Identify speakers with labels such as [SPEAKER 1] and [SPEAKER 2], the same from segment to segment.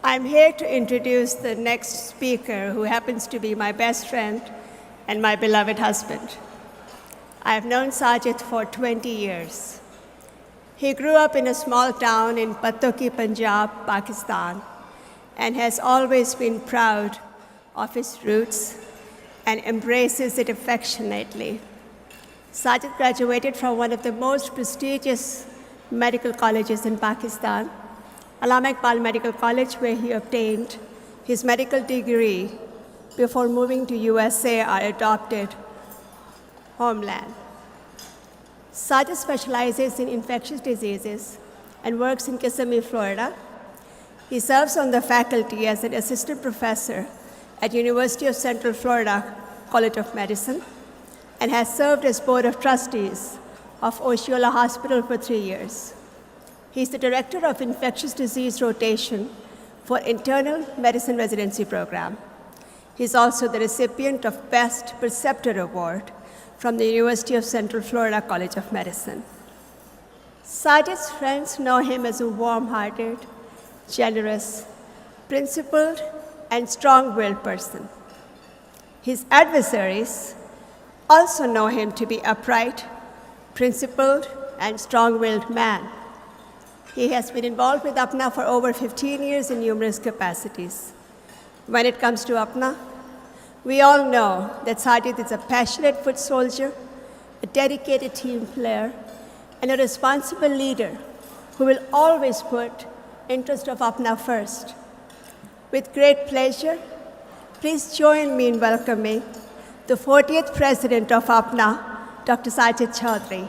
[SPEAKER 1] I'm here to introduce the next speaker, who happens to be my best friend and my beloved husband. I've known Sajid for 20 years. He grew up in a small town in Patoki, Punjab, Pakistan, and has always been proud of his roots and embraces it affectionately. Sajid graduated from one of the most prestigious medical colleges in Pakistan, Allama Iqbal Medical College, where he obtained his medical degree before moving to USA, our adopted homeland. Sajid specializes in infectious diseases and works in Kissimmee, Florida. He serves on the faculty as an assistant professor at University of Central Florida College of Medicine and has served as board of trustees of Osceola Hospital for 3 years. He's the director of infectious disease rotation for internal medicine residency program. He's also the recipient of Best Preceptor Award from the University of Central Florida College of Medicine. Sajid's friends know him as a warm-hearted, generous, principled, and strong-willed person. His adversaries also know him to be upright, principled, and strong-willed man. He has been involved with APNA for over 15 years in numerous capacities. When it comes to APNA, we all know that Sajid is a passionate foot soldier, a dedicated team player, and a responsible leader who will always put interest of APNA first. With great pleasure, please join me in welcoming the 40th President of APNA, Dr. Sajid Chaudhry.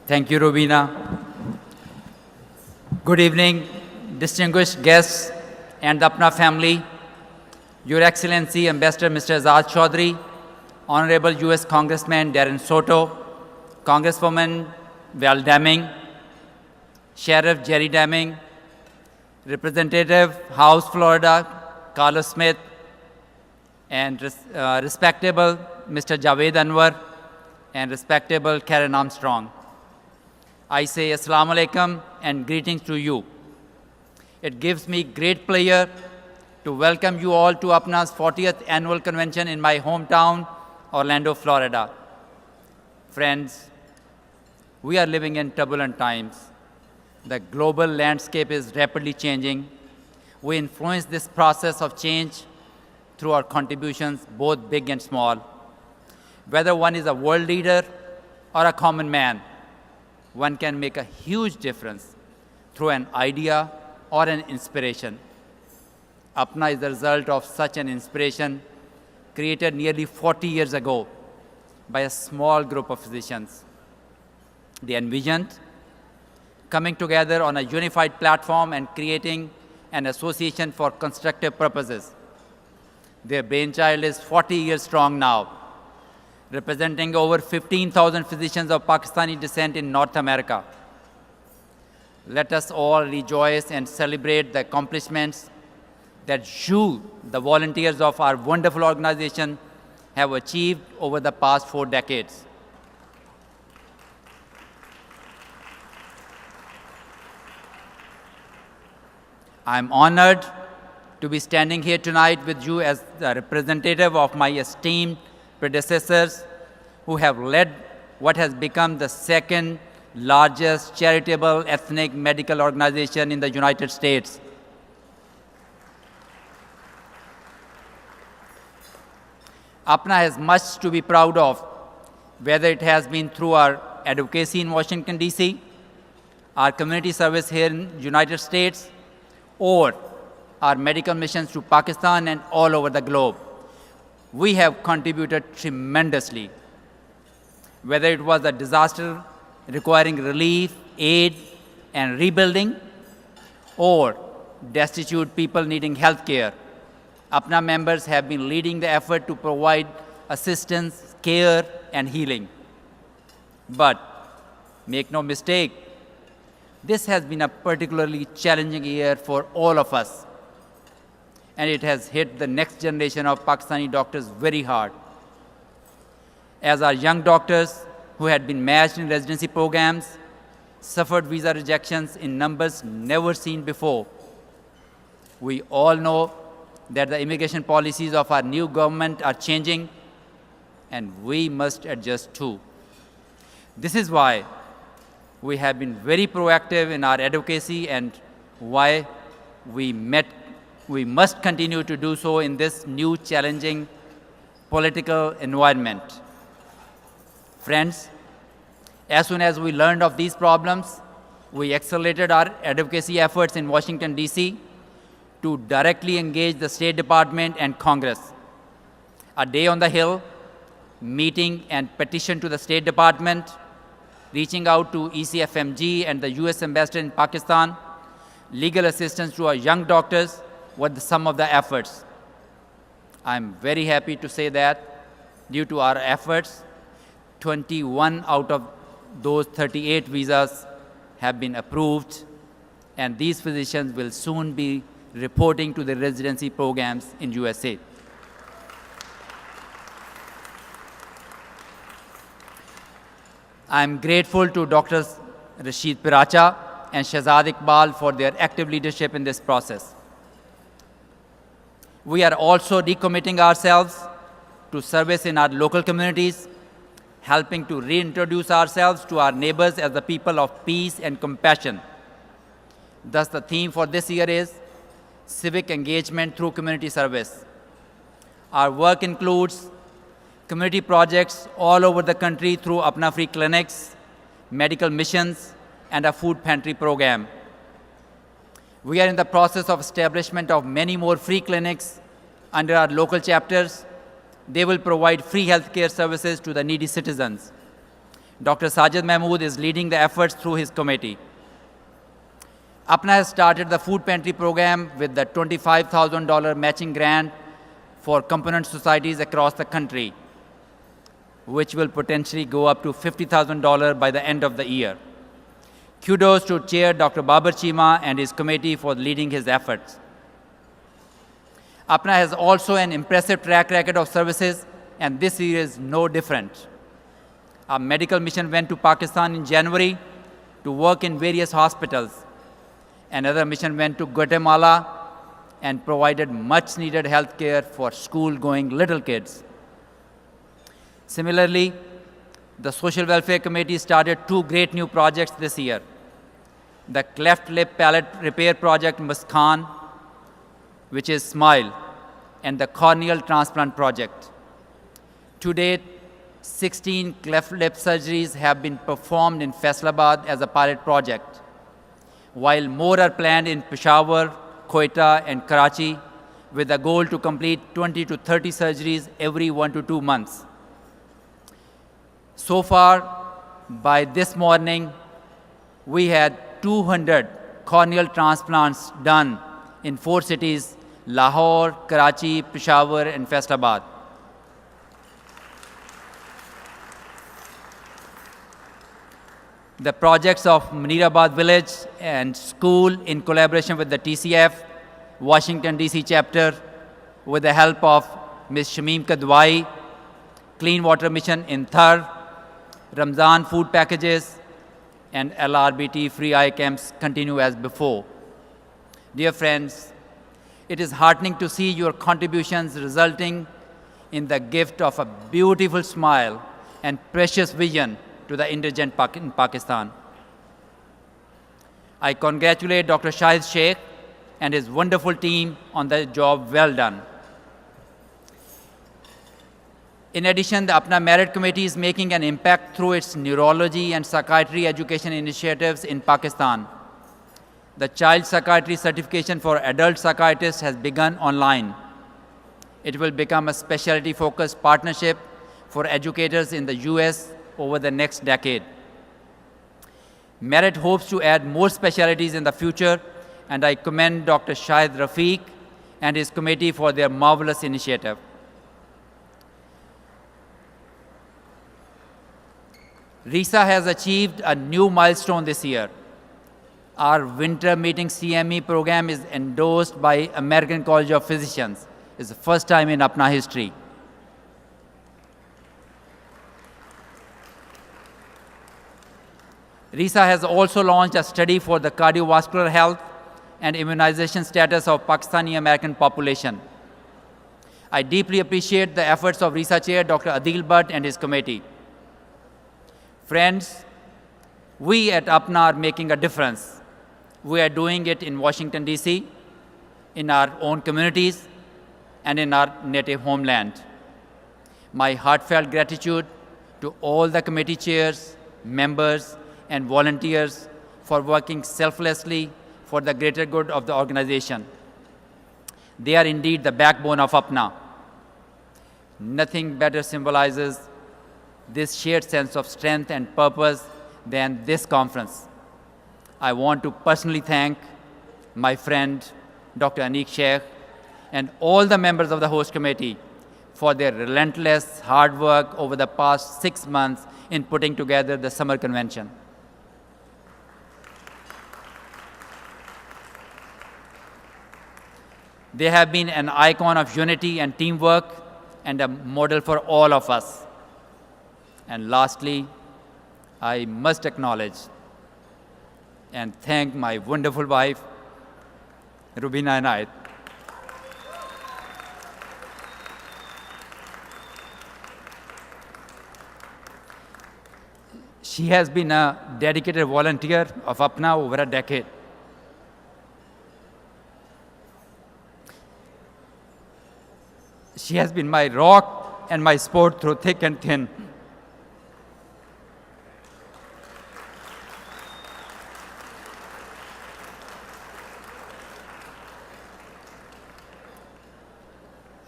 [SPEAKER 2] Thank you, Rubina. Good evening, distinguished guests and the APNA family, Your Excellency Ambassador Mr. Azad Chaudhry, Honorable U.S. Congressman Darren Soto, Congresswoman Val Deming, Sheriff Jerry Deming, Representative House Florida Carlos Smith, and respectable Mr. Javed Anwar, and respectable Karen Armstrong. I say Assalamu Alaikum and greetings to you. It gives me great pleasure to welcome you all to APNA's 40th annual convention in my hometown, Orlando, Florida. Friends, we are living in turbulent times. The global landscape is rapidly changing. We influence this process of change through our contributions, both big and small. Whether one is a world leader or a common man, one can make a huge difference through an idea or an inspiration. APNA is the result of such an inspiration created nearly 40 years ago by a small group of physicians. They envisioned coming together on a unified platform and creating an association for constructive purposes. Their brainchild is 40 years strong now, representing over 15,000 physicians of Pakistani descent in North America. Let us all rejoice and celebrate the accomplishments that you, the volunteers of our wonderful organization, have achieved over the past 4 decades. I'm honored to be standing here tonight with you as the representative of my esteemed predecessors who have led what has become the second largest charitable ethnic medical organization in the United States. APNA has much to be proud of, whether it has been through our advocacy in Washington, D.C., our community service here in the United States, or our medical missions to Pakistan and all over the globe. We have contributed tremendously. Whether it was a disaster requiring relief, aid, and rebuilding, or destitute people needing health care, APNA members have been leading the effort to provide assistance, care, and healing. But make no mistake, this has been a particularly challenging year for all of us, and it has hit the next generation of Pakistani doctors very hard. As our young doctors who had been matched in residency programs suffered visa rejections in numbers never seen before. We all know that the immigration policies of our new government are changing, and we must adjust too. This is why we have been very proactive in our advocacy and why we must continue to do so in this new challenging political environment. Friends, as soon as we learned of these problems, we accelerated our advocacy efforts in Washington, D.C. to directly engage the State Department and Congress. A day on the Hill, meeting and petition to the State Department, reaching out to ECFMG and the US Ambassador in Pakistan, legal assistance to our young doctors were some of the efforts. I'm very happy to say that due to our efforts, 21 out of those 38 visas have been approved, and these physicians will soon be reporting to the residency programs in USA. I'm grateful to Drs. Rashid Piracha and Shahzad Iqbal for their active leadership in this process. We are also recommitting ourselves to service in our local communities, helping to reintroduce ourselves to our neighbors as the people of peace and compassion. Thus, the theme for this year is civic engagement through community service. Our work includes community projects all over the country through Apna Free clinics, medical missions, and a food pantry program. We are in the process of establishment of many more free clinics under our local chapters. They will provide free healthcare services to the needy citizens. Dr. Sajid Mahmood is leading the efforts through his committee. Apna has started the food pantry program with the $25,000 matching grant for component societies across the country, which will potentially go up to $50,000 by the end of the year. Kudos to Chair Dr. Babar Chima and his committee for leading his efforts. Apna has also an impressive track record of services, and this year is no different. Our medical mission went to Pakistan in January to work in various hospitals. Another mission went to Guatemala and provided much-needed health care for school-going little kids. Similarly, the Social Welfare Committee started two great new projects this year. The cleft lip palate repair project Muskan, which is SMILE, and the corneal transplant project. To date, 16 cleft lip surgeries have been performed in Faisalabad as a pilot project, while more are planned in Peshawar, Quetta, and Karachi, with a goal to complete 20 to 30 surgeries every 1 to 2 months. So far, by this morning, we had 200 corneal transplants done in 4 cities: Lahore, Karachi, Peshawar, and Faisalabad. The projects of Munirabad Village and School in collaboration with the TCF, Washington, D.C. chapter, with the help of Ms. Shamim Kadwai, Clean Water Mission in Thar, Ramzan food packages, and LRBT free eye camps continue as before. Dear friends, it is heartening to see your contributions resulting in the gift of a beautiful smile and precious vision to the indigent in Pakistan. I congratulate Dr. Shahid Sheikh and his wonderful team on the job well done. In addition, the Apna Merit Committee is making an impact through its neurology and psychiatry education initiatives in Pakistan. The Child Psychiatry Certification for Adult Psychiatrists has begun online. It will become a specialty-focused partnership for educators in the US over the next decade. Merit hopes to add more specialties in the future, and I commend Dr. Shahid Rafiq and his committee for their marvelous initiative. RISA has achieved a new milestone this year. Our winter meeting CME program is endorsed by American College of Physicians. It's the first time in Apna history. RISA has also launched a study for the cardiovascular health and immunization status of Pakistani-American population. I deeply appreciate the efforts of RISA Chair Dr. Adil Bhatt and his committee. Friends, we at APNA are making a difference. We are doing it in Washington, D.C., in our own communities, and in our native homeland. My heartfelt gratitude to all the committee chairs, members, and volunteers for working selflessly for the greater good of the organization. They are indeed the backbone of APNA. Nothing better symbolizes this shared sense of strength and purpose than this conference. I want to personally thank my friend, Dr. Aneek Sheikh, and all the members of the host committee for their relentless hard work over the past 6 months in putting together the summer convention. They have been an icon of unity and teamwork and a model for all of us. And lastly, I must acknowledge and thank my wonderful wife, Rubina Inayat. She has been a dedicated volunteer of APNA over a decade. She has been my rock and my support through thick and thin.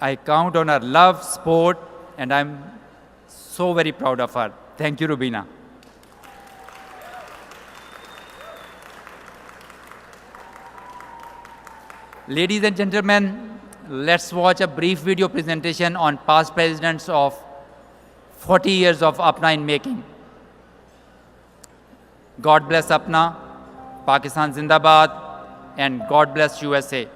[SPEAKER 2] I count on her love, support, and I'm so very proud of her. Thank you, Rubina. Ladies and gentlemen, let's watch a brief video presentation on past presidents of 40 years of APNA in making. God bless APNA, Pakistan Zindabad, and God bless USA.